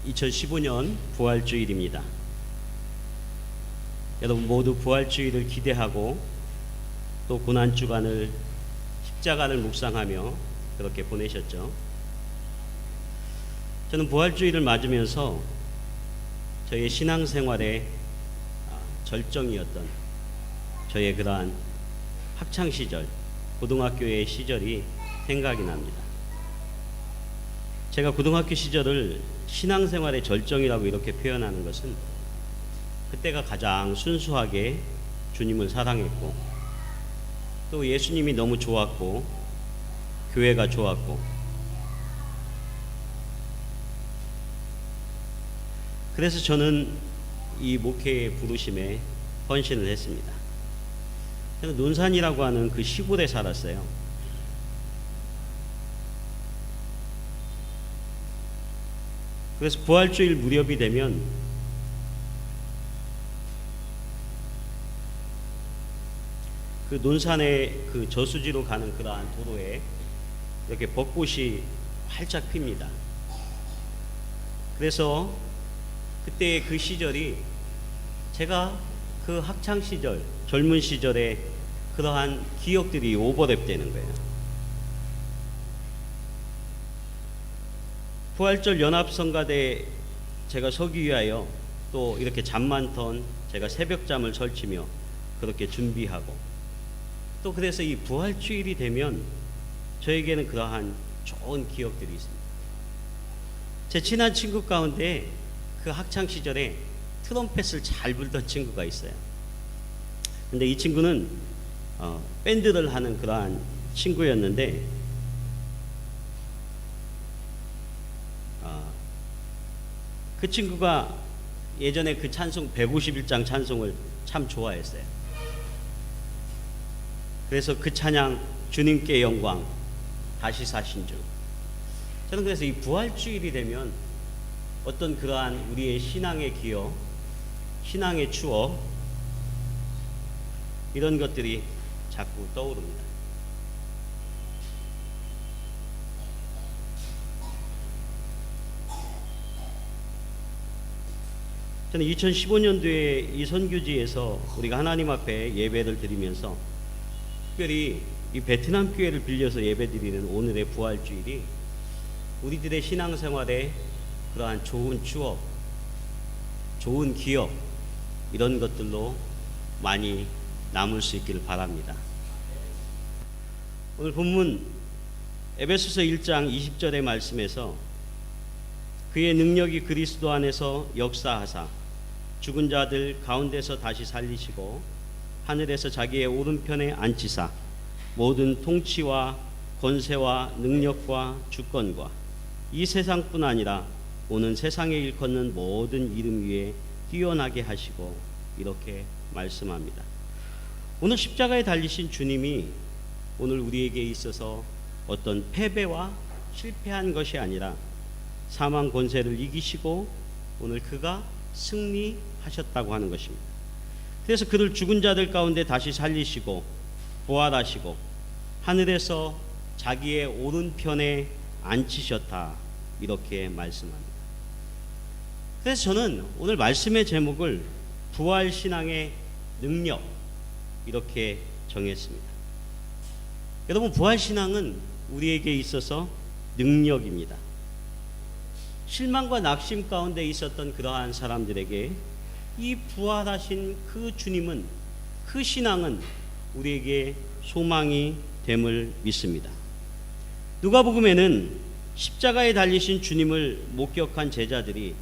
2015년 부활주일입니다. 여러분 모두 부활주일을 기대하고 또 고난주간을 십자가를 묵상하며 그렇게 보내셨죠. 저는 부활주일을 맞으면서 저의 신앙생활의 절정이었던 저의 그러한 학창시절, 고등학교의 시절이 생각이 납니다. 제가 고등학교 시절을 신앙생활의 절정이라고 이렇게 표현하는 것은 그때가 가장 순수하게 주님을 사랑했고 또 예수님이 너무 좋았고 교회가 좋았고 그래서 저는 이 목회의 부르심에 헌신을 했습니다. 저는 논산이라고 하는 그 시골에 살았어요. 그래서 부활주일 무렵이 되면 그 논산의 그 저수지로 가는 그러한 도로에 이렇게 벚꽃이 활짝 핍니다. 그래서 그때의 그 시절이 제가 그 학창 시절, 젊은 시절에 그러한 기억들이 오버랩 되는 거예요. 부활절 연합성가대 제가 서기 위하여 또 이렇게 잠 많던 제가 새벽잠을 설치며 그렇게 준비하고 또 그래서 이 부활주일이 되면 저에게는 그러한 좋은 기억들이 있습니다. 제 친한 친구 가운데 그 학창시절에 트럼펫을 잘 불던 친구가 있어요. 근데 이 친구는 밴드를 하는 그러한 친구였는데 그 친구가 예전에 그 찬송 151장 찬송을 참 좋아했어요. 그래서 그 찬양 주님께 영광 다시 사신 주. 저는 그래서 이 부활주일이 되면 어떤 그러한 우리의 신앙의 기억, 신앙의 추억 이런 것들이 자꾸 떠오릅니다. 저는 2015년도에 이 선교지에서 우리가 하나님 앞에 예배를 드리면서 특별히 이 베트남 교회를 빌려서 예배드리는 오늘의 부활주일이 우리들의 신앙생활에 그러한 좋은 추억, 좋은 기억 이런 것들로 많이 남을 수 있기를 바랍니다. 오늘 본문 에베소서 1장 20절의 말씀에서 그의 능력이 그리스도 안에서 역사하사 죽은 자들 가운데서 다시 살리시고 하늘에서 자기의 오른편에 앉히사 모든 통치와 권세와 능력과 주권과 이 세상뿐 아니라 오는 세상에 일컫는 모든 이름 위에 뛰어나게 하시고 이렇게 말씀합니다. 오늘 십자가에 달리신 주님이 오늘 우리에게 있어서 어떤 패배와 실패한 것이 아니라 사망 권세를 이기시고 오늘 그가 승리하셨다고 하는 것입니다. 그래서 그를 죽은 자들 가운데 다시 살리시고 부활하시고 하늘에서 자기의 오른편에 앉히셨다 이렇게 말씀합니다. 그래서 저는 오늘 말씀의 제목을 부활신앙의 능력 이렇게 정했습니다. 여러분 부활신앙은 우리에게 있어서 능력입니다. 실망과 낙심 가운데 있었던 그러한 사람들에게 이 부활하신 그 주님은 그 신앙은 우리에게 소망이 됨을 믿습니다. 누가복음에는 십자가에 달리신 주님을 목격한 제자들이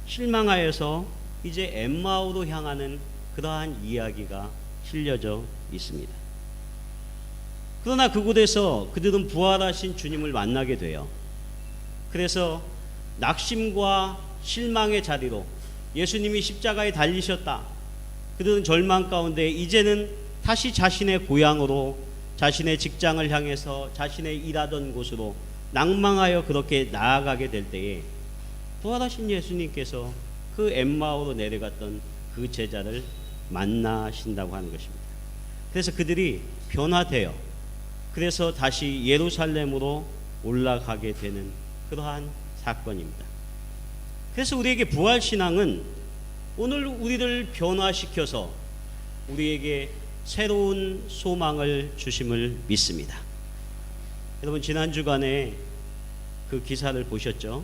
실망하여서 이제 엠마오로 향하는 그러한 이야기가 실려져 있습니다. 그러나 그곳에서 그들은 부활하신 주님을 만나게 돼요. 그래서 낙심과 실망의 자리로 예수님이 십자가에 달리셨다. 그들은 절망 가운데 이제는 다시 자신의 고향으로 자신의 직장을 향해서 자신의 일하던 곳으로 낭망하여 그렇게 나아가게 될 때에 부활하신 예수님께서 그 엠마오로 내려갔던 그 제자를 만나신다고 하는 것입니다. 그래서 그들이 변화되어 그래서 다시 예루살렘으로 올라가게 되는 그러한 사건입니다. 그래서 우리에게 부활신앙은 오늘 우리를 변화시켜서 우리에게 새로운 소망을 주심을 믿습니다. 여러분, 지난 주간에 그 기사를 보셨죠?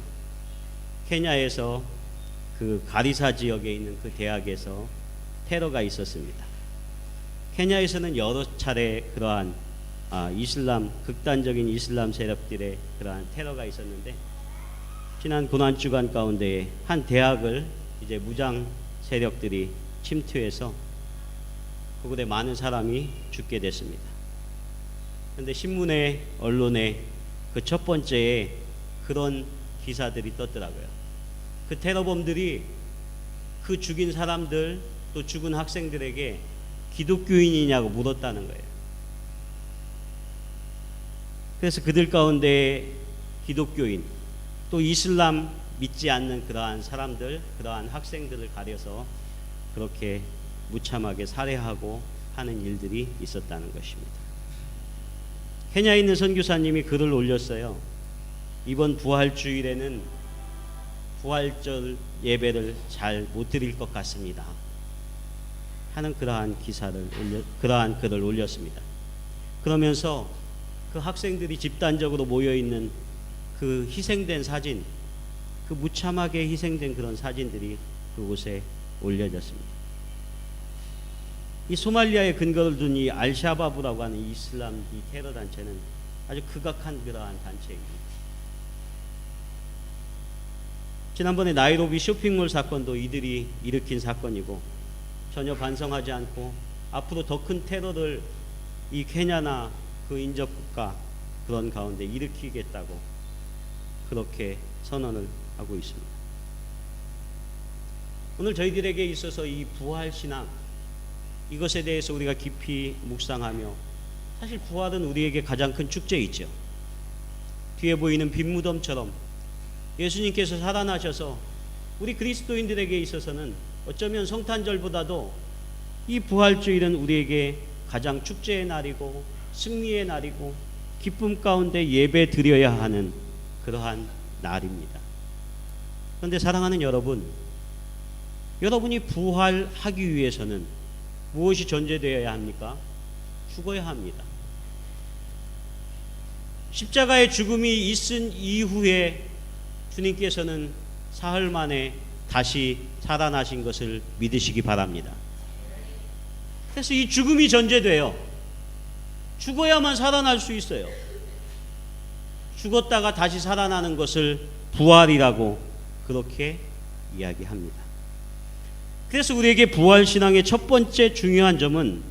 케냐에서 그 가리사 지역에 있는 그 대학에서 테러가 있었습니다. 케냐에서는 여러 차례 그러한 극단적인 이슬람 세력들의 그러한 테러가 있었는데, 지난 고난주간 가운데 한 대학을 이제 무장 세력들이 침투해서 그곳에 많은 사람이 죽게 됐습니다. 그런데 신문에, 언론에 그 첫 번째에 그런 기사들이 떴더라고요. 그 테러범들이 그 죽인 사람들, 또 죽은 학생들에게 기독교인이냐고 물었다는 거예요. 그래서 그들 가운데 기독교인, 또 이슬람 믿지 않는 그러한 사람들, 그러한 학생들을 가려서 그렇게 무참하게 살해하고 하는 일들이 있었다는 것입니다. 케냐에 있는 선교사님이 글을 올렸어요. 이번 부활주일에는 부활절 예배를 잘 못 드릴 것 같습니다 하는 그러한 글을 올렸습니다. 그러면서 그 학생들이 집단적으로 모여 있는 그 희생된 사진, 그 무참하게 희생된 그런 사진들이 그곳에 올려졌습니다. 이 소말리아에 근거를 둔 이 알샤바브라고 하는 이슬람 이 테러 단체는 아주 극악한 그러한 단체입니다. 지난번에 나이로비 쇼핑몰 사건도 이들이 일으킨 사건이고, 전혀 반성하지 않고 앞으로 더 큰 테러를 이 케냐나 그 인접국가 그런 가운데 일으키겠다고 그렇게 선언을 하고 있습니다. 오늘 저희들에게 있어서 이 부활신앙, 이것에 대해서 우리가 깊이 묵상하며, 사실 부활은 우리에게 가장 큰 축제이죠. 뒤에 보이는 빈무덤처럼 예수님께서 살아나셔서 우리 그리스도인들에게 있어서는 어쩌면 성탄절보다도 이 부활주일은 우리에게 가장 축제의 날이고 승리의 날이고 기쁨 가운데 예배 드려야 하는 그러한 날입니다. 그런데 사랑하는 여러분, 여러분이 부활하기 위해서는 무엇이 전제되어야 합니까? 죽어야 합니다. 십자가의 죽음이 있은 이후에 주님께서는 사흘 만에 다시 살아나신 것을 믿으시기 바랍니다. 그래서 이 죽음이 전제돼요. 죽어야만 살아날 수 있어요. 죽었다가 다시 살아나는 것을 부활이라고 그렇게 이야기합니다. 그래서 우리에게 부활신앙의 첫 번째 중요한 점은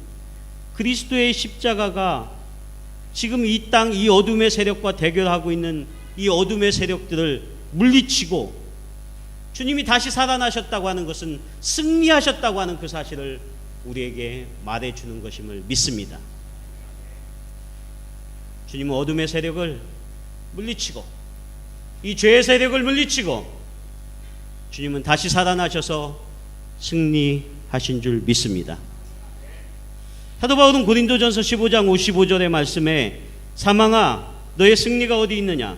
그리스도의 십자가가 지금 이 땅, 이 어둠의 세력과 대결하고 있는 이 어둠의 세력들을 물리치고 주님이 다시 살아나셨다고 하는 것은 승리하셨다고 하는 그 사실을 우리에게 말해주는 것임을 믿습니다. 주님은 어둠의 세력을 물리치고 이 죄의 세력을 물리치고 주님은 다시 살아나셔서 승리하신 줄 믿습니다. 사도 바울은 고린도전서 15장 55절의 말씀에 사망아 너의 승리가 어디 있느냐,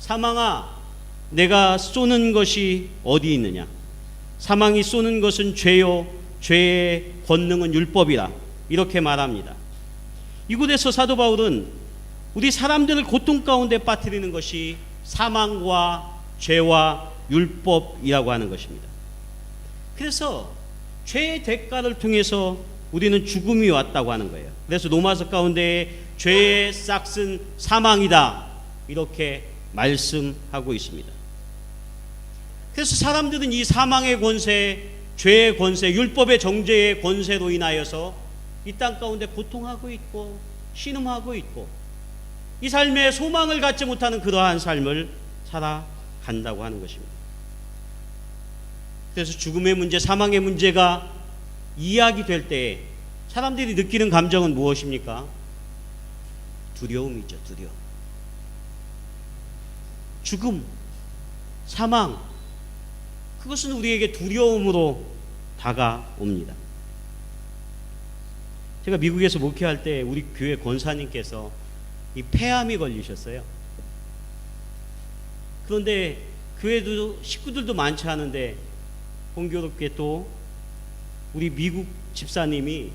사망아 내가 쏘는 것이 어디 있느냐, 사망이 쏘는 것은 죄요 죄의 권능은 율법이라 이렇게 말합니다. 이곳에서 사도 바울은 우리 사람들을 고통 가운데 빠뜨리는 것이 사망과 죄와 율법이라고 하는 것입니다. 그래서 죄의 대가를 통해서 우리는 죽음이 왔다고 하는 거예요. 그래서 로마서 가운데 죄의 싹은 사망이다 이렇게 말씀하고 있습니다. 그래서 사람들은 이 사망의 권세, 죄의 권세, 율법의 정죄의 권세로 인하여서 이 땅 가운데 고통하고 있고 신음하고 있고 이 삶에 소망을 갖지 못하는 그러한 삶을 살아간다고 하는 것입니다. 그래서 죽음의 문제, 사망의 문제가 이야기될 때에 사람들이 느끼는 감정은 무엇입니까? 두려움이죠. 두려움. 죽음, 사망, 그것은 우리에게 두려움으로 다가옵니다. 제가 미국에서 목회할 때 우리 교회 권사님께서 이 폐암이 걸리셨어요. 그런데 교회도 식구들도 많지 않은데 공교롭게 또 우리 미국 집사님이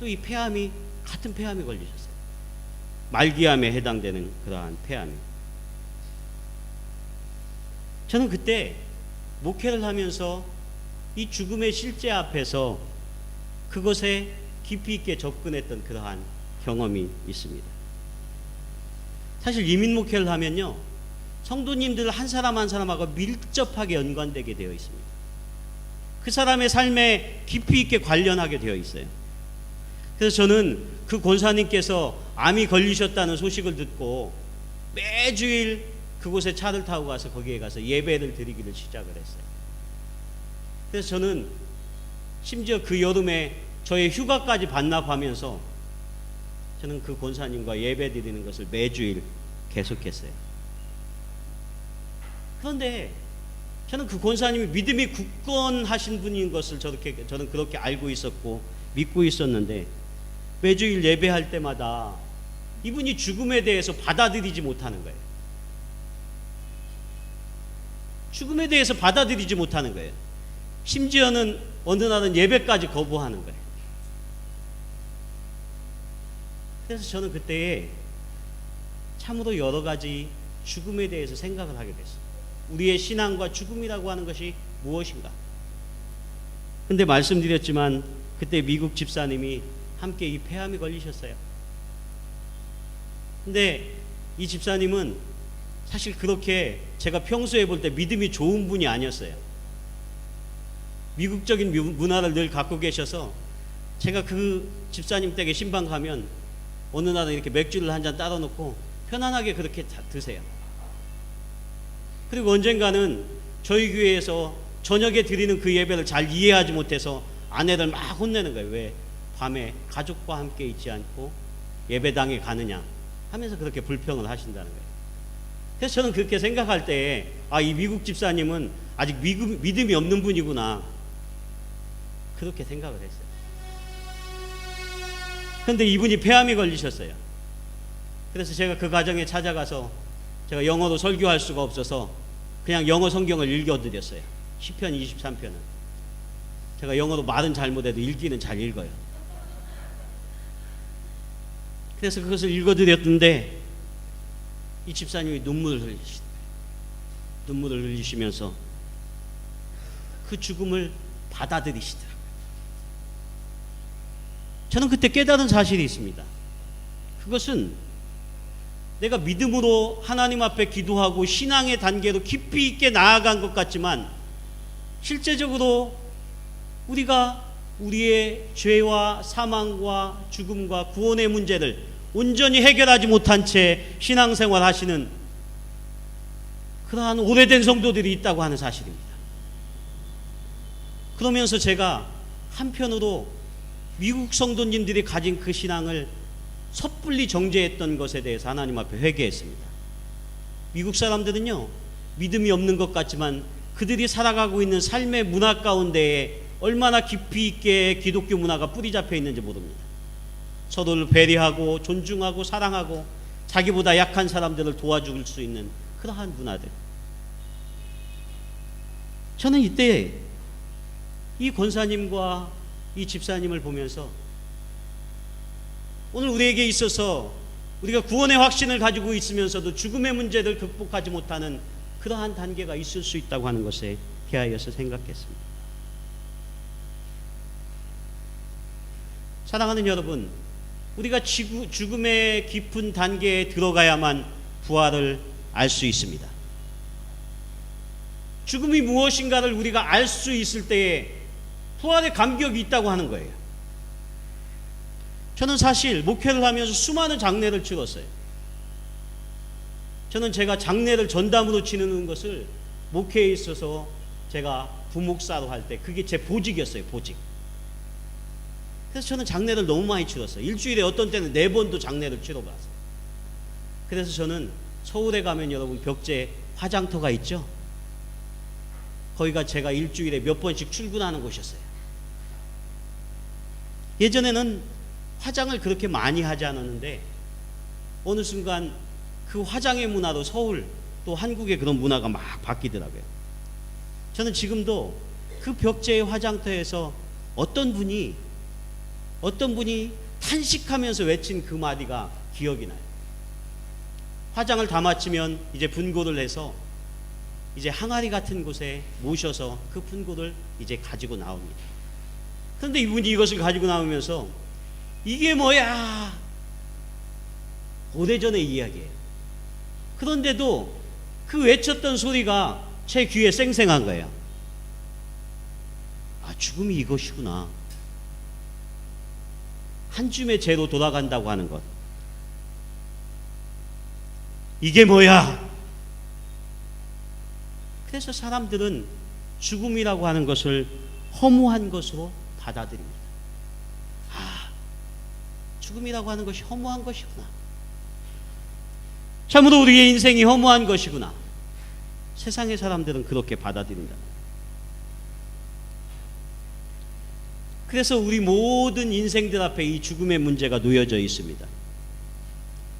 또 이 폐암이 같은 폐암이 걸리셨어요. 말기암에 해당되는 그러한 폐암이. 저는 그때 목회를 하면서 이 죽음의 실제 앞에서 그것에 깊이 있게 접근했던 그러한 경험이 있습니다. 사실 이민 목회를 하면요, 성도님들 한 사람 한 사람하고 밀접하게 연관되게 되어 있습니다. 그 사람의 삶에 깊이 있게 관련하게 되어 있어요. 그래서 저는 그 권사님께서 암이 걸리셨다는 소식을 듣고 매주일 그곳에 차를 타고 가서 거기에 가서 예배를 드리기를 시작을 했어요. 그래서 저는 심지어 그 여름에 저의 휴가까지 반납하면서 저는 그 권사님과 예배 드리는 것을 매주일 계속했어요. 그런데 저는 그 권사님이 믿음이 굳건하신 분인 것을 저는 그렇게 알고 있었고 믿고 있었는데, 매주일 예배할 때마다 이분이 죽음에 대해서 받아들이지 못하는 거예요. 죽음에 대해서 받아들이지 못하는 거예요. 심지어는 어느 날은 예배까지 거부하는 거예요. 그래서 저는 그때 참으로 여러 가지 죽음에 대해서 생각을 하게 됐어요. 우리의 신앙과 죽음이라고 하는 것이 무엇인가? 근데 말씀드렸지만 그때 미국 집사님이 함께 이 폐암이 걸리셨어요. 근데 이 집사님은 사실 그렇게 제가 평소에 볼 때 믿음이 좋은 분이 아니었어요. 미국적인 문화를 늘 갖고 계셔서 제가 그 집사님 댁에 신방 가면 어느 날은 이렇게 맥주를 한 잔 따라 놓고 편안하게 그렇게 드세요. 그리고 언젠가는 저희 교회에서 저녁에 드리는 그 예배를 잘 이해하지 못해서 아내를 막 혼내는 거예요. 왜 밤에 가족과 함께 있지 않고 예배당에 가느냐 하면서 그렇게 불평을 하신다는 거예요. 그래서 저는 그렇게 생각할 때 이 미국 집사님은 아직 믿음이 없는 분이구나, 그렇게 생각을 했어요. 그런데 이분이 폐암이 걸리셨어요. 그래서 제가 그 가정에 찾아가서 제가 영어로 설교할 수가 없어서 그냥 영어 성경을 읽어드렸어요. 시편 23편은 제가 영어로 말은 잘못해도 읽기는 잘 읽어요. 그래서 그것을 읽어드렸는데 이 집사님이 눈물을 흘리시면서 그 죽음을 받아들이시더라고요. 저는 그때 깨달은 사실이 있습니다. 그것은 내가 믿음으로 하나님 앞에 기도하고 신앙의 단계로 깊이 있게 나아간 것 같지만 실제적으로 우리가 우리의 죄와 사망과 죽음과 구원의 문제를 온전히 해결하지 못한 채 신앙생활 하시는 그러한 오래된 성도들이 있다고 하는 사실입니다. 그러면서 제가 한편으로 미국 성도님들이 가진 그 신앙을 섣불리 정죄했던 것에 대해서 하나님 앞에 회개했습니다. 미국 사람들은요, 믿음이 없는 것 같지만 그들이 살아가고 있는 삶의 문화 가운데에 얼마나 깊이 있게 기독교 문화가 뿌리 잡혀 있는지 모릅니다. 서로를 배려하고 존중하고 사랑하고 자기보다 약한 사람들을 도와줄 수 있는 그러한 문화들. 저는 이때 이 권사님과 이 집사님을 보면서 오늘 우리에게 있어서 우리가 구원의 확신을 가지고 있으면서도 죽음의 문제를 극복하지 못하는 그러한 단계가 있을 수 있다고 하는 것에 대하여서 생각했습니다. 사랑하는 여러분, 우리가 죽음의 깊은 단계에 들어가야만 부활을 알 수 있습니다. 죽음이 무엇인가를 우리가 알 수 있을 때에 부활의 감격이 있다고 하는 거예요. 저는 사실 목회를 하면서 수많은 장례를 치렀어요. 저는 제가 장례를 전담으로 치르는 것을 목회에 있어서 제가 부목사로 할 때 그게 제 보직이었어요. 보직. 그래서 저는 장례를 너무 많이 치렀어요. 일주일에 어떤 때는 4번도 장례를 치러봤어요. 그래서 저는 서울에 가면 여러분 벽제 화장터가 있죠. 거기가 제가 일주일에 몇 번씩 출근하는 곳이었어요. 예전에는 화장을 그렇게 많이 하지 않았는데 어느 순간 그 화장의 문화로 서울 또 한국의 그런 문화가 막 바뀌더라고요. 저는 지금도 그 벽제의 화장터에서 어떤 분이 탄식하면서 외친 그 마디가 기억이 나요. 화장을 다 마치면 이제 분고를 해서 이제 항아리 같은 곳에 모셔서 그 분고를 이제 가지고 나옵니다. 그런데 이분이 이것을 가지고 나오면서 이게 뭐야? 오래전의 이야기예요. 그런데도 그 외쳤던 소리가 제 귀에 쌩쌩한 거예요. 아, 죽음이 이것이구나. 한 줌의 죄로 돌아간다고 하는 것. 이게 뭐야? 그래서 사람들은 죽음이라고 하는 것을 허무한 것으로 받아들입니다. 아, 죽음이라고 하는 것이 허무한 것이구나. 참으로 우리의 인생이 허무한 것이구나. 세상의 사람들은 그렇게 받아들인다. 그래서 우리 모든 인생들 앞에 이 죽음의 문제가 놓여져 있습니다.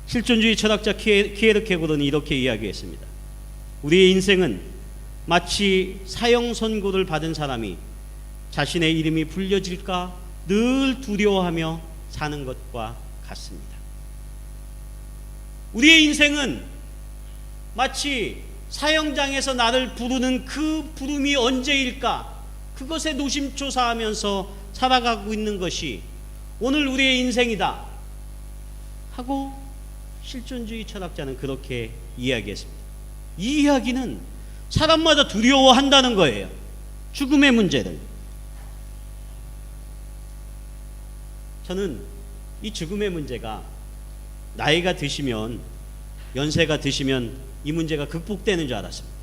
실존주의 철학자 키에르케고르는 이렇게 이야기했습니다. 우리의 인생은 마치 사형 선고를 받은 사람이 자신의 이름이 불려질까 늘 두려워하며 사는 것과 같습니다. 우리의 인생은 마치 사형장에서 나를 부르는 그 부름이 언제일까, 그것에 노심초사하면서 살아가고 있는 것이 오늘 우리의 인생이다 하고 실존주의 철학자는 그렇게 이야기했습니다. 이 이야기는 사람마다 두려워한다는 거예요. 죽음의 문제를. 저는 이 죽음의 문제가 나이가 드시면, 연세가 드시면 이 문제가 극복되는 줄 알았습니다.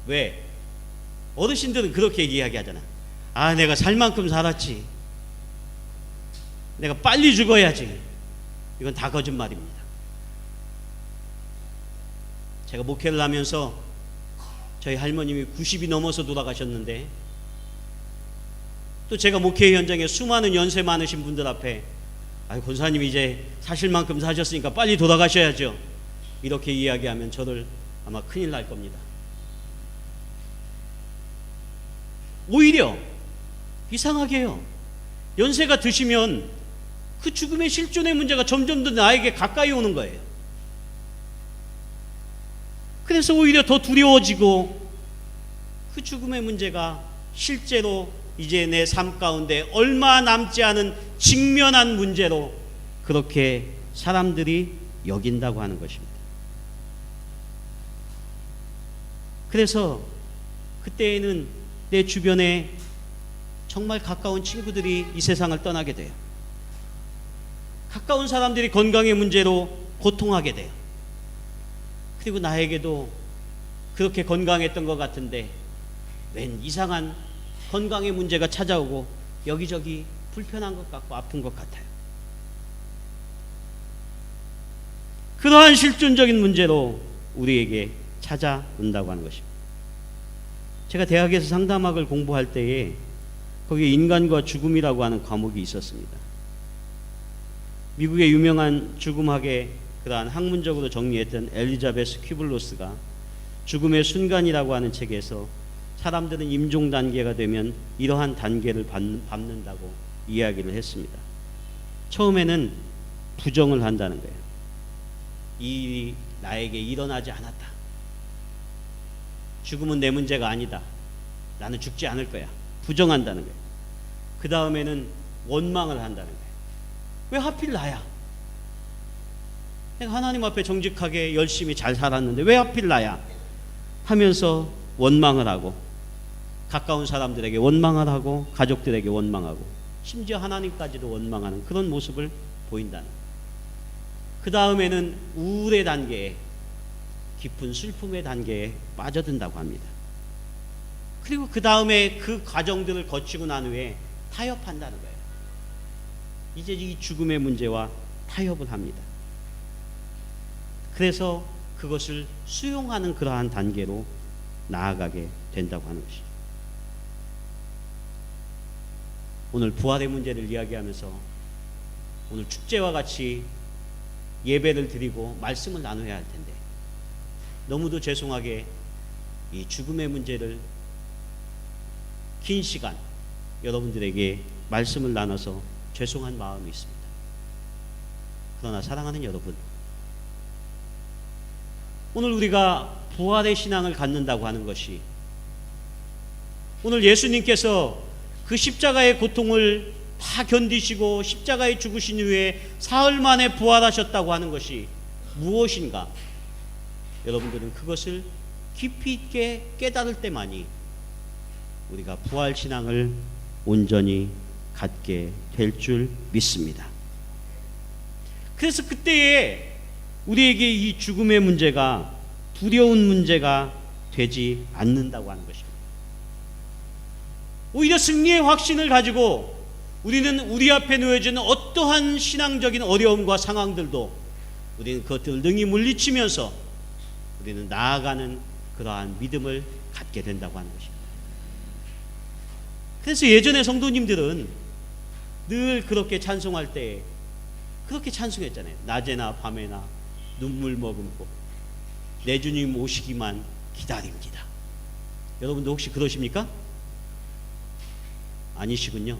왜? 어르신들은 그렇게 이야기하잖아. 아, 내가 살 만큼 살았지. 내가 빨리 죽어야지. 이건 다 거짓말입니다. 제가 목회를 하면서 저희 할머님이 90이 넘어서 돌아가셨는데, 또 제가 목회 현장에 수많은 연세 많으신 분들 앞에 아유, 권사님이 이제 사실 만큼 사셨으니까 빨리 돌아가셔야죠, 이렇게 이야기하면 저를 아마 큰일 날 겁니다. 오히려 이상하게요, 연세가 드시면 그 죽음의 실존의 문제가 점점 더 나에게 가까이 오는 거예요. 그래서 오히려 더 두려워지고 그 죽음의 문제가 실제로 이제 내 삶 가운데 얼마 남지 않은 직면한 문제로 그렇게 사람들이 여긴다고 하는 것입니다. 그래서 그때에는 내 주변에 정말 가까운 친구들이 이 세상을 떠나게 돼요. 가까운 사람들이 건강의 문제로 고통하게 돼요. 그리고 나에게도 그렇게 건강했던 것 같은데 웬 이상한 건강의 문제가 찾아오고 여기저기 불편한 것 같고 아픈 것 같아요. 그러한 실존적인 문제로 우리에게 찾아온다고 하는 것입니다. 제가 대학에서 상담학을 공부할 때에 거기에 인간과 죽음이라고 하는 과목이 있었습니다. 미국의 유명한 죽음학의 그러한 학문적으로 정리했던 엘리자베스 퀴블로스가 죽음의 순간이라고 하는 책에서 사람들은 임종 단계가 되면 이러한 단계를 밟는다고 이야기를 했습니다. 처음에는 부정을 한다는 거예요. 이 일이 나에게 일어나지 않았다. 죽음은 내 문제가 아니다. 나는 죽지 않을 거야. 부정한다는 거예요. 그 다음에는 원망을 한다는 거예요. 왜 하필 나야? 내가 하나님 앞에 정직하게 열심히 잘 살았는데 왜 하필 나야? 하면서 원망을 하고, 가까운 사람들에게 원망을 하고, 가족들에게 원망하고, 심지어 하나님까지도 원망하는 그런 모습을 보인다는 거예요. 그 다음에는 우울의 단계에, 깊은 슬픔의 단계에 빠져든다고 합니다. 그리고 그 다음에 그 과정들을 거치고 난 후에 타협한다는 거예요. 이제 이 죽음의 문제와 타협을 합니다. 그래서 그것을 수용하는 그러한 단계로 나아가게 된다고 하는 것이죠. 오늘 부활의 문제를 이야기하면서 오늘 축제와 같이 예배를 드리고 말씀을 나눠야 할 텐데 너무도 죄송하게 이 죽음의 문제를 긴 시간 여러분들에게 말씀을 나눠서 죄송한 마음이 있습니다. 그러나 사랑하는 여러분, 오늘 우리가 부활의 신앙을 갖는다고 하는 것이, 오늘 예수님께서 그 십자가의 고통을 다 견디시고 십자가에 죽으신 후에 사흘 만에 부활하셨다고 하는 것이 무엇인가? 여러분들은 그것을 깊이 있게 깨달을 때만이 우리가 부활 신앙을 온전히 갖게 될 줄 믿습니다. 그래서 그때에 우리에게 이 죽음의 문제가 두려운 문제가 되지 않는다고 하는 것입니다. 오히려 승리의 확신을 가지고 우리는 우리 앞에 놓여지는 어떠한 신앙적인 어려움과 상황들도 우리는 그것들을 능히 물리치면서 우리는 나아가는 그러한 믿음을 갖게 된다고 하는 것입니다. 그래서 예전에 성도님들은 늘 그렇게 찬송할 때 그렇게 찬송했잖아요. 낮에나 밤에나 눈물 머금고 내 주님 오시기만 기다립니다. 여러분도 혹시 그러십니까? 아니시군요.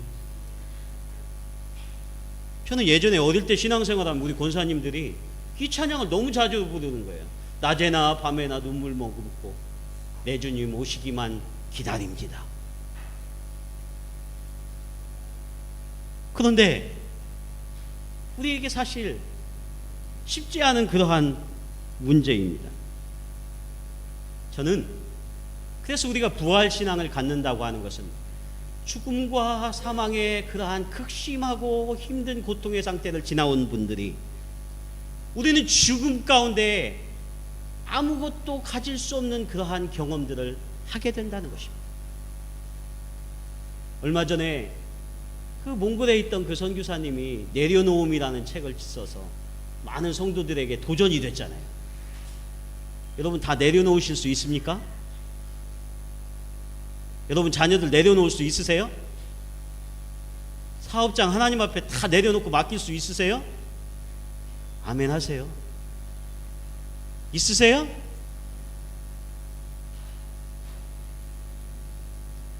저는 예전에 어릴 때 신앙생활하면 우리 권사님들이 이 찬양을 너무 자주 부르는 거예요. 낮에나 밤에나 눈물 머금고 내 주님 오시기만 기다립니다. 그런데 우리에게 사실 쉽지 않은 그러한 문제입니다. 저는 그래서 우리가 부활신앙을 갖는다고 하는 것은 죽음과 사망의 그러한 극심하고 힘든 고통의 상태를 지나온 분들이 우리는 죽음 가운데 아무것도 가질 수 없는 그러한 경험들을 하게 된다는 것입니다. 얼마 전에 그 몽골에 있던 그 선교사님이 내려놓음이라는 책을 써서 많은 성도들에게 도전이 됐잖아요. 여러분 다 내려놓으실 수 있습니까? 여러분 자녀들 내려놓을 수 있으세요? 사업장 하나님 앞에 다 내려놓고 맡길 수 있으세요? 아멘 하세요. 있으세요?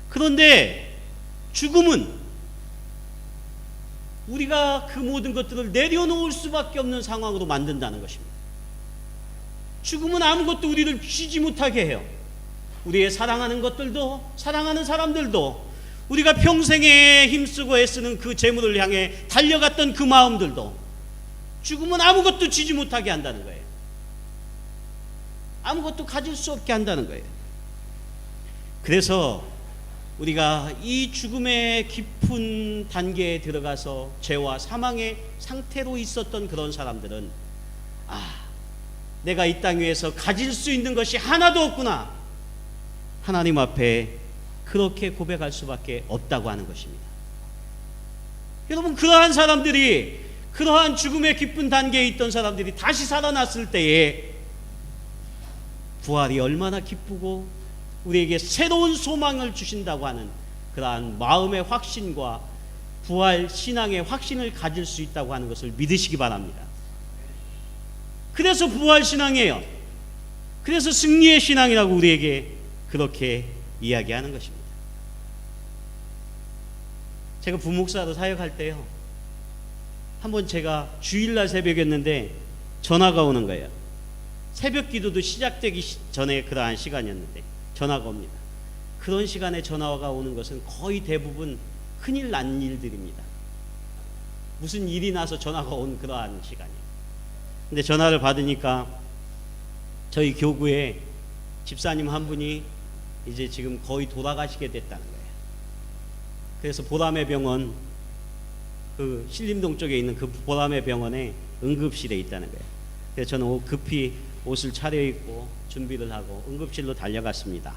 그런데 죽음은 우리가 그 모든 것들을 내려놓을 수밖에 없는 상황으로 만든다는 것입니다. 죽음은 아무것도 우리를 쥐지 못하게 해요. 우리의 사랑하는 것들도, 사랑하는 사람들도, 우리가 평생에 힘쓰고 애쓰는 그 재물을 향해 달려갔던 그 마음들도 죽음은 아무것도 쥐지 못하게 한다는 거예요. 아무것도 가질 수 없게 한다는 거예요. 그래서 우리가 이 죽음의 깊은 단계에 들어가서 죄와 사망의 상태로 있었던 그런 사람들은 내가 이 땅 위에서 가질 수 있는 것이 하나도 없구나, 하나님 앞에 그렇게 고백할 수밖에 없다고 하는 것입니다. 여러분, 그러한 사람들이, 그러한 죽음의 깊은 단계에 있던 사람들이 다시 살아났을 때에 부활이 얼마나 기쁘고 우리에게 새로운 소망을 주신다고 하는 그러한 마음의 확신과 부활 신앙의 확신을 가질 수 있다고 하는 것을 믿으시기 바랍니다. 그래서 부활 신앙이에요. 그래서 승리의 신앙이라고 우리에게 그렇게 이야기하는 것입니다. 제가 부목사로 사역할 때요, 한번 제가 주일날 새벽이었는데 전화가 오는 거예요. 새벽 기도도 시작되기 전에 그러한 시간이었는데 전화가 옵니다. 그런 시간에 전화가 오는 것은 거의 대부분 큰일 난 일들입니다. 무슨 일이 나서 전화가 온 그러한 시간이에요. 근데 전화를 받으니까 저희 교구에 집사님 한 분이 이제 지금 거의 돌아가시게 됐다는 거예요. 그래서 보람의 병원, 그 신림동 쪽에 있는 그 보람의 병원에 응급실에 있다는 거예요. 그래서 저는 급히 옷을 차려입고 준비를 하고 응급실로 달려갔습니다.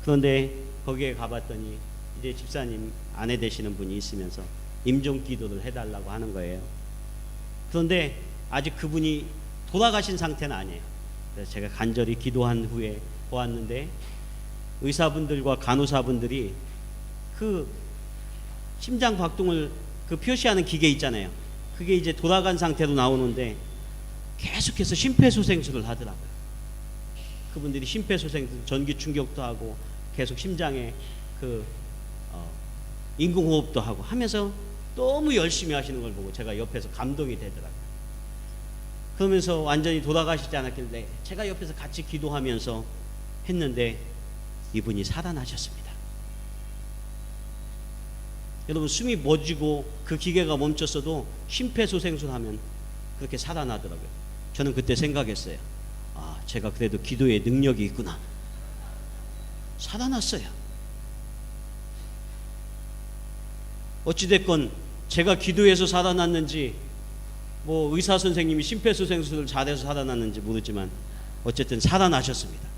그런데 거기에 가봤더니 이제 집사님 아내 되시는 분이 있으면서 임종 기도를 해달라고 하는 거예요. 그런데 아직 그분이 돌아가신 상태는 아니에요. 그래서 제가 간절히 기도한 후에 보았는데 의사분들과 간호사분들이 그 심장 박동을 그 표시하는 기계 있잖아요. 그게 이제 돌아간 상태로 나오는데 계속해서 심폐소생술을 하더라고요. 그분들이 심폐소생술 전기 충격도 하고 계속 심장에 인공호흡도 하고 하면서 너무 열심히 하시는 걸 보고 제가 옆에서 감동이 되더라고요. 그러면서 완전히 돌아가시지 않았길래 제가 옆에서 같이 기도하면서 했는데 이분이 살아나셨습니다. 여러분, 숨이 멎고 그 기계가 멈췄어도 심폐소생술 하면 그렇게 살아나더라고요. 저는 그때 생각했어요. 아, 제가 그래도 기도에 능력이 있구나. 살아났어요. 어찌됐건 제가 기도해서 살아났는지 뭐 의사 선생님이 심폐소생술을 잘해서 살아났는지 모르지만 어쨌든 살아나셨습니다.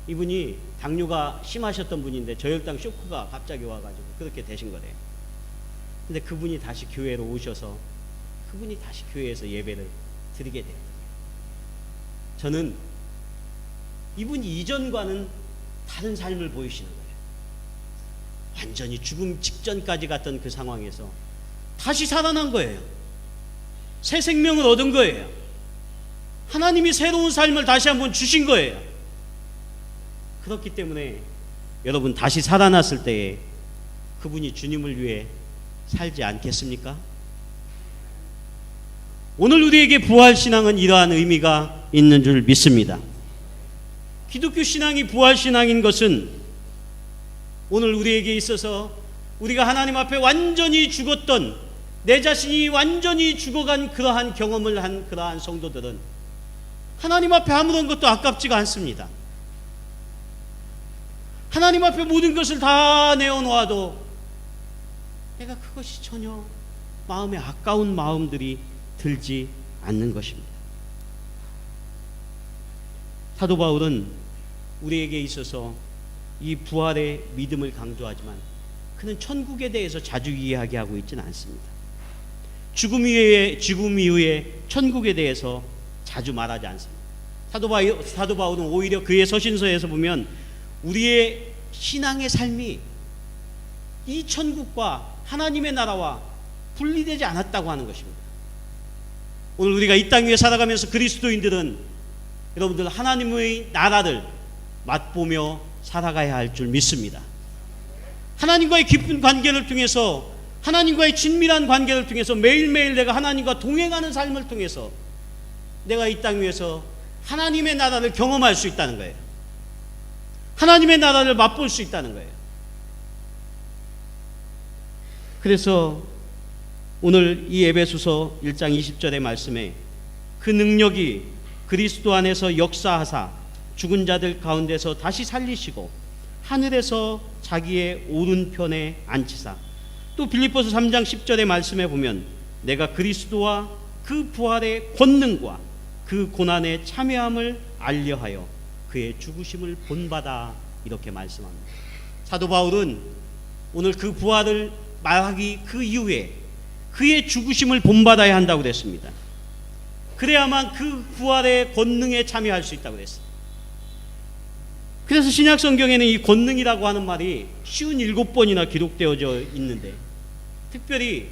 이분이 당뇨가 심하셨던 분인데 저혈당 쇼크가 갑자기 와가지고 그렇게 되신 거래요. 근데 그분이 다시 교회로 오셔서 그분이 다시 교회에서 예배를 드리게 되었거든요. 저는 이분이 이전과는 다른 삶을 보이시는 거예요. 완전히 죽음 직전까지 갔던 그 상황에서 다시 살아난 거예요. 새 생명을 얻은 거예요. 하나님이 새로운 삶을 다시 한번 주신 거예요. 그렇기 때문에 여러분, 다시 살아났을 때에 그분이 주님을 위해 살지 않겠습니까? 오늘 우리에게 부활신앙은 이러한 의미가 있는 줄 믿습니다. 기독교 신앙이 부활신앙인 것은 오늘 우리에게 있어서 우리가 하나님 앞에 완전히 죽었던, 내 자신이 완전히 죽어간 그러한 경험을 한 그러한 성도들은 하나님 앞에 아무런 것도 아깝지가 않습니다. 하나님 앞에 모든 것을 다 내어놓아도 내가 그것이 전혀 마음에 아까운 마음들이 들지 않는 것입니다. 사도 바울은 우리에게 있어서 이 부활의 믿음을 강조하지만 그는 천국에 대해서 자주 이야기하고 있지는 않습니다. 죽음 이후에 천국에 대해서 자주 말하지 않습니다. 사도 바울은 오히려 그의 서신서에서 보면 우리의 신앙의 삶이 이 천국과 하나님의 나라와 분리되지 않았다고 하는 것입니다. 오늘 우리가 이 땅 위에 살아가면서 그리스도인들은 여러분들 하나님의 나라를 맛보며 살아가야 할 줄 믿습니다. 하나님과의 깊은 관계를 통해서, 하나님과의 친밀한 관계를 통해서 매일매일 내가 하나님과 동행하는 삶을 통해서 내가 이 땅 위에서 하나님의 나라를 경험할 수 있다는 거예요. 하나님의 나라를 맛볼 수 있다는 거예요. 그래서 오늘 이 에베소서 1장 20절의 말씀에 그 능력이 그리스도 안에서 역사하사 죽은 자들 가운데서 다시 살리시고 하늘에서 자기의 오른편에 앉히사, 또 빌립보서 3장 10절의 말씀에 보면 내가 그리스도와 그 부활의 권능과 그 고난의 참여함을 알려하여 그의 죽으심을 본받아, 이렇게 말씀합니다. 사도 바울은 오늘 그 부활을 말하기 그 이후에 그의 죽으심을 본받아야 한다고 그랬습니다. 그래야만 그 부활의 권능에 참여할 수 있다고 그랬어요. 그래서 신약 성경에는 이 권능이라고 하는 말이 57번이나 기록되어져 있는데, 특별히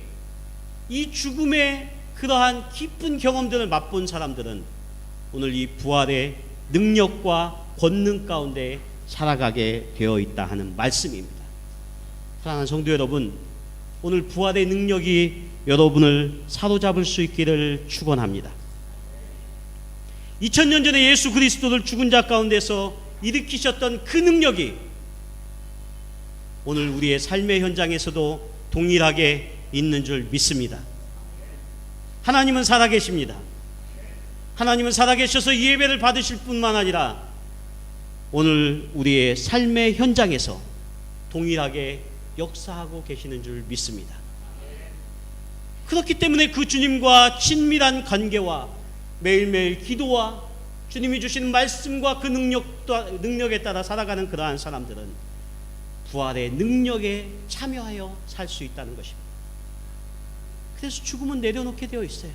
이 죽음의 그러한 깊은 경험들을 맛본 사람들은 오늘 이 부활의 능력과 권능 가운데 살아가게 되어 있다 하는 말씀입니다. 사랑하는 성도 여러분, 오늘 부활의 능력이 여러분을 사로잡을 수 있기를 축원합니다. 2000년 전에 예수 그리스도를 죽은 자 가운데서 일으키셨던 그 능력이 오늘 우리의 삶의 현장에서도 동일하게 있는 줄 믿습니다. 하나님은 살아계십니다. 하나님은 살아계셔서 이 예배를 받으실 뿐만 아니라 오늘 우리의 삶의 현장에서 동일하게 역사하고 계시는 줄 믿습니다. 그렇기 때문에 그 주님과 친밀한 관계와 매일매일 기도와 주님이 주시는 말씀과 그 능력에 따라 살아가는 그러한 사람들은 부활의 능력에 참여하여 살 수 있다는 것입니다. 그래서 죽음은 내려놓게 되어 있어요.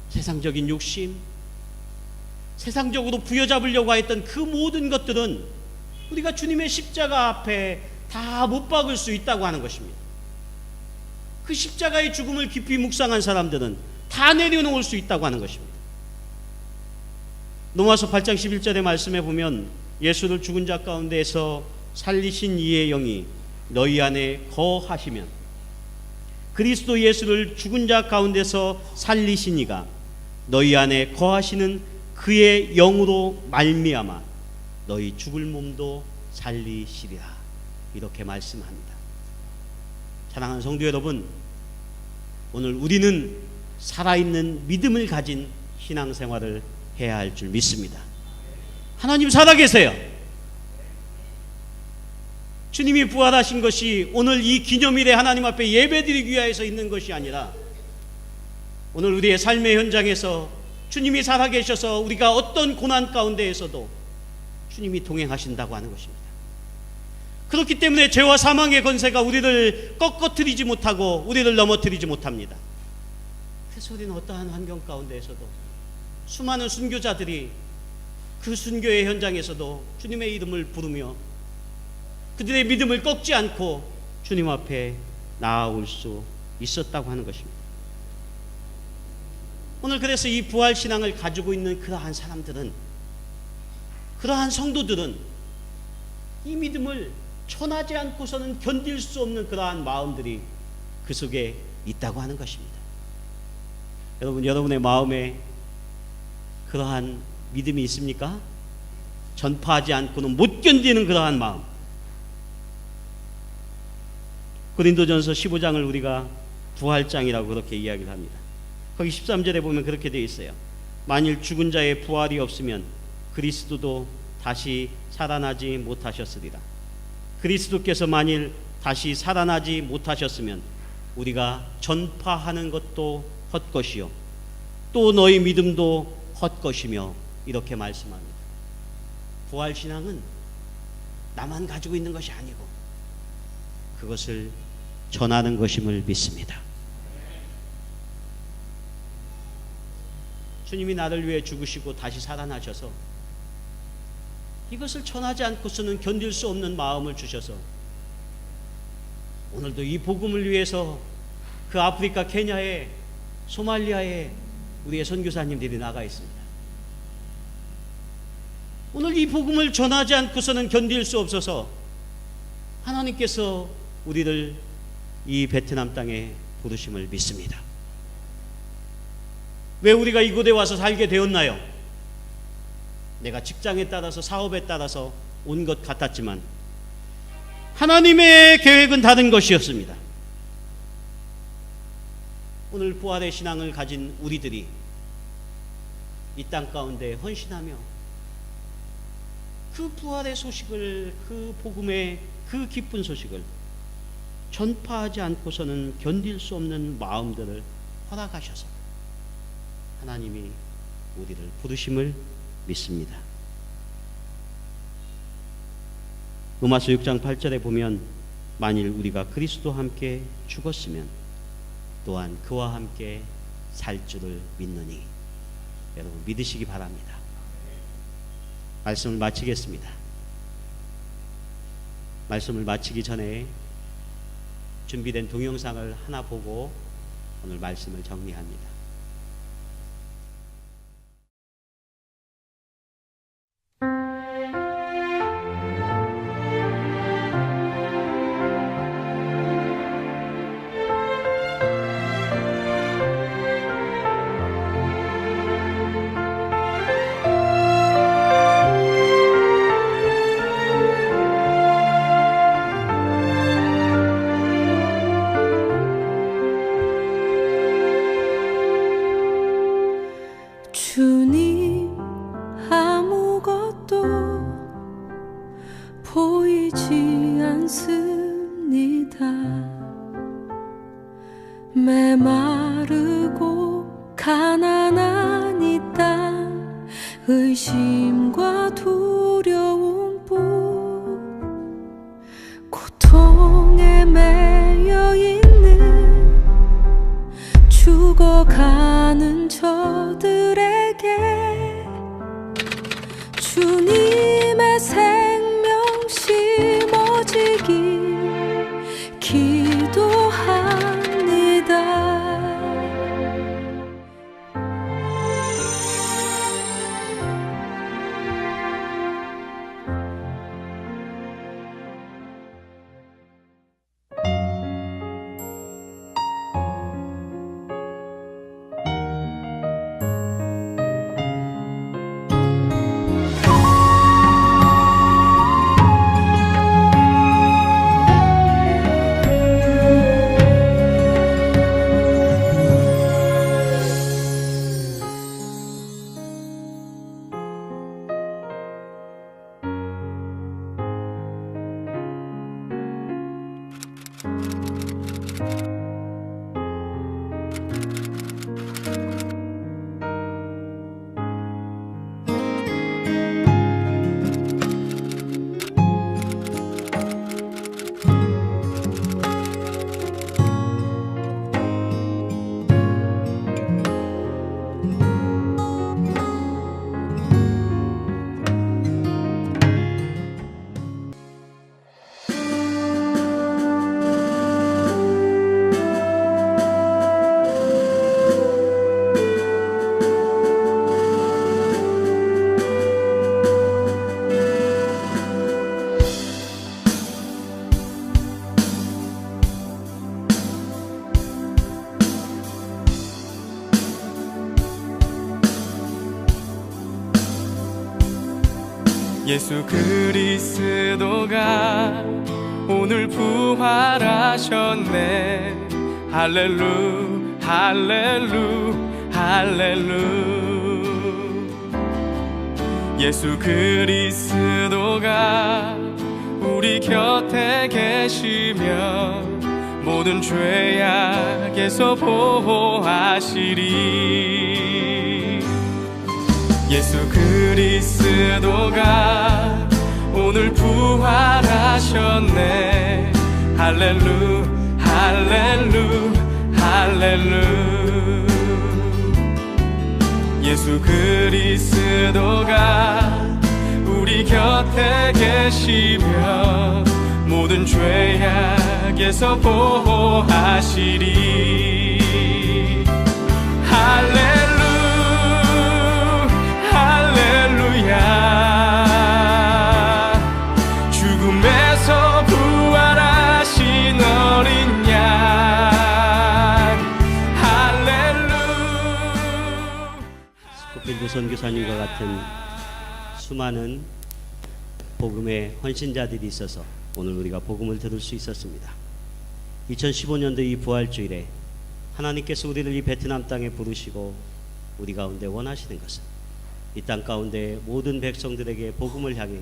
세상적인 욕심, 세상적으로 부여잡으려고 했던 그 모든 것들은 우리가 주님의 십자가 앞에 다 못 박을 수 있다고 하는 것입니다. 그 십자가의 죽음을 깊이 묵상한 사람들은 다 내려놓을 수 있다고 하는 것입니다. 로마서 8장 11절의 말씀에 보면 예수를 죽은 자 가운데에서 살리신 이의 영이 너희 안에 거하시면, 그리스도 예수를 죽은 자 가운데서 살리신 이가 너희 안에 거하시는 그의 영으로 말미암아 너희 죽을 몸도 살리시리라, 이렇게 말씀합니다. 사랑하는 성도 여러분, 오늘 우리는 살아있는 믿음을 가진 신앙생활을 해야 할 줄 믿습니다. 하나님 살아계세요. 주님이 부활하신 것이 오늘 이 기념일에 하나님 앞에 예배드리기 위해서 있는 것이 아니라, 오늘 우리의 삶의 현장에서 주님이 살아계셔서 우리가 어떤 고난 가운데에서도 주님이 동행하신다고 하는 것입니다. 그렇기 때문에 죄와 사망의 권세가 우리를 꺾어뜨리지 못하고 우리를 넘어뜨리지 못합니다. 그래서 우리는 어떠한 환경 가운데에서도, 수많은 순교자들이 그 순교의 현장에서도 주님의 이름을 부르며 그들의 믿음을 꺾지 않고 주님 앞에 나아올 수 있었다고 하는 것입니다. 오늘 그래서 이 부활신앙을 가지고 있는 그러한 사람들은, 그러한 성도들은 이 믿음을 전하지 않고서는 견딜 수 없는 그러한 마음들이 그 속에 있다고 하는 것입니다. 여러분, 여러분의 마음에 그러한 믿음이 있습니까? 전파하지 않고는 못 견디는 그러한 마음. 고린도전서 15장을 우리가 부활장이라고 그렇게 이야기를 합니다. 거기 13절에 보면 그렇게 되어 있어요. 만일 죽은 자의 부활이 없으면 그리스도도 다시 살아나지 못하셨으리라. 그리스도께서 만일 다시 살아나지 못하셨으면 우리가 전파하는 것도 헛것이요 또 너희 믿음도 헛것이며, 이렇게 말씀합니다. 부활신앙은 나만 가지고 있는 것이 아니고 그것을 전하는 것임을 믿습니다. 주님이 나를 위해 죽으시고 다시 살아나셔서 이것을 전하지 않고서는 견딜 수 없는 마음을 주셔서 오늘도 이 복음을 위해서 그 아프리카 케냐에, 소말리아에 우리의 선교사님들이 나가 있습니다. 오늘 이 복음을 전하지 않고서는 견딜 수 없어서 하나님께서 우리를 이 베트남 땅에 부르심을 믿습니다. 왜 우리가 이곳에 와서 살게 되었나요? 내가 직장에 따라서, 사업에 따라서 온 것 같았지만 하나님의 계획은 다른 것이었습니다. 오늘 부활의 신앙을 가진 우리들이 이 땅 가운데 헌신하며 그 부활의 소식을, 그 복음의 그 기쁜 소식을 전파하지 않고서는 견딜 수 없는 마음들을 허락하셔서 하나님이 우리를 부르심을 믿습니다. 로마서 6장 8절에 보면 만일 우리가 그리스도와 함께 죽었으면 또한 그와 함께 살 줄을 믿느니, 여러분 믿으시기 바랍니다. 말씀을 마치겠습니다. 말씀을 마치기 전에 준비된 동영상을 하나 보고 오늘 말씀을 정리합니다. 주님, 아무것도 보이지 않습니다. 메마르고 가난한 이 땅, 의심과 두려움뿐, 고통에 매여 있는 죽어가는 저들에게 주님의 생명 심어지길 기도합니다. 예수 그리스도가 오늘 부활하셨네. 할렐루 할렐루 할렐루. 예수 그리스도가 우리 곁에 계시며 모든 죄악에서 보호하시리. 예수 그리스도가 오늘 부활하셨네. 할렐루 할렐루 할렐루. 예수 그리스도가 우리 곁에 계시며 모든 죄악에서 보호하시리. 할렐루 할렐루야. 죽음에서 부활하신 어린 양. 할렐루. 스코필드 선교사님과 같은 수많은 복음의 헌신자들이 있어서 오늘 우리가 복음을 들을 수 있었습니다. 2015년도 이 부활주일에 하나님께서 우리를 이 베트남 땅에 부르시고 우리 가운데 원하시는 것은 이 땅 가운데 모든 백성들에게 복음을 향해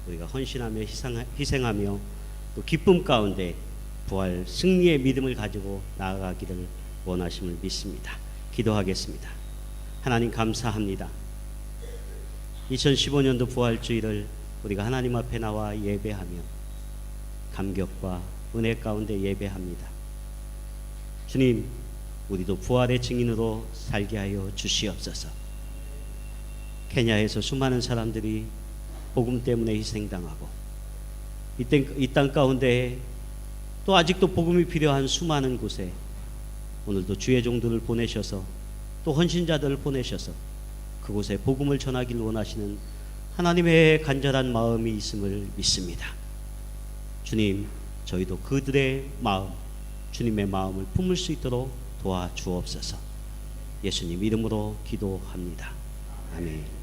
우리가 헌신하며 희생하며 또 기쁨 가운데 부활 승리의 믿음을 가지고 나아가기를 원하심을 믿습니다. 기도하겠습니다. 하나님 감사합니다. 2015년도 부활주일을 우리가 하나님 앞에 나와 예배하며 감격과 은혜 가운데 예배합니다. 주님, 우리도 부활의 증인으로 살게 하여 주시옵소서. 케냐에서 수많은 사람들이 복음 때문에 희생당하고 이 땅 가운데 또 아직도 복음이 필요한 수많은 곳에 오늘도 주의 종들을 보내셔서 또 헌신자들을 보내셔서 그곳에 복음을 전하기를 원하시는 하나님의 간절한 마음이 있음을 믿습니다. 주님, 저희도 그들의 마음, 주님의 마음을 품을 수 있도록 도와주옵소서. 예수님 이름으로 기도합니다. 아멘.